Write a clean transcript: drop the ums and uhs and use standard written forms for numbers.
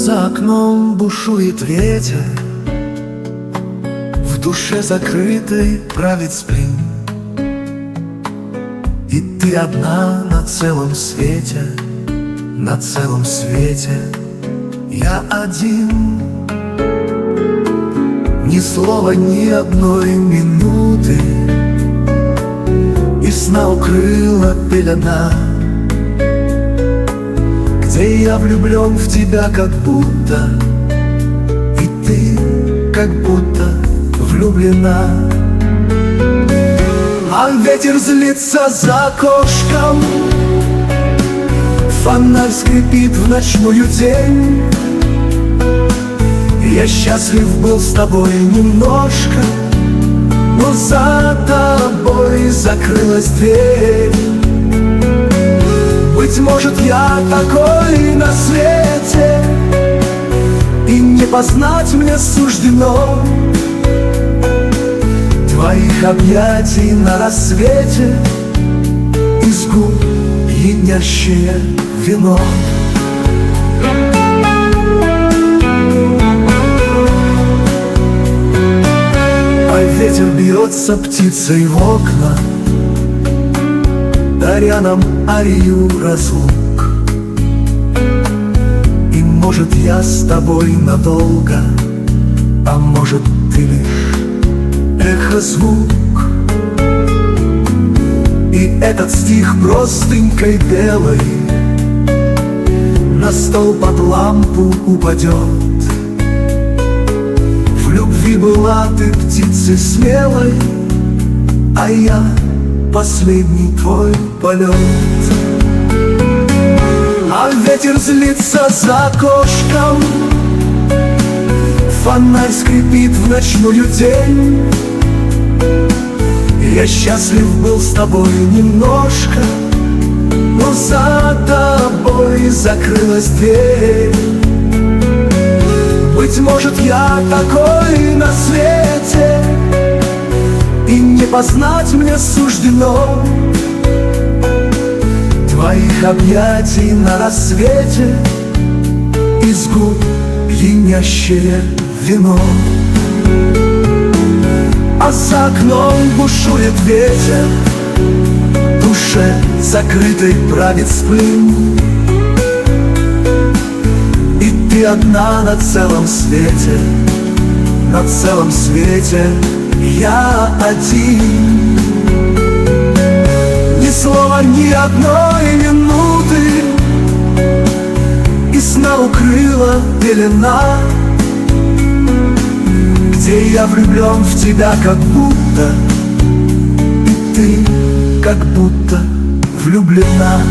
За окном бушует ветер, в душе закрытой правит сплин. И ты одна на целом свете, на целом свете я один. Ни слова, ни одной минуты, и сна укрыла пелена, где я влюблен в тебя как будто, и ты как будто влюблена. А ветер злится за окошком, фонарь скрипит в ночную тень. Я счастлив был с тобой немножко, но за тобой закрылась дверь. Быть может, я такой на свете, и не познать мне суждено твоих объятий на рассвете, из губ пьянящее вино. А ветер бьется птицей в окна, даря нам арию разлук. И может, я с тобой надолго, а может, ты лишь эхо-звук. И этот стих простынькой белой на стол под лампу упадет. В любви была ты птицей смелой, а я последний твой полет. А ветер злится за окошком, фонарь скрипит в ночную тень. Я счастлив был с тобой немножко, но за тобой закрылась дверь. Быть может, я такой на свете, и не познать мне суждено твоих объятий на рассвете, из губ пьянящее вино. А за окном бушует ветер, в душе закрытой правит сплин. И ты одна на целом свете, на целом свете я один. Ни слова, ни одной минуты, и сна укрыла пелена, где я влюблен в тебя как будто, и ты как будто влюблена.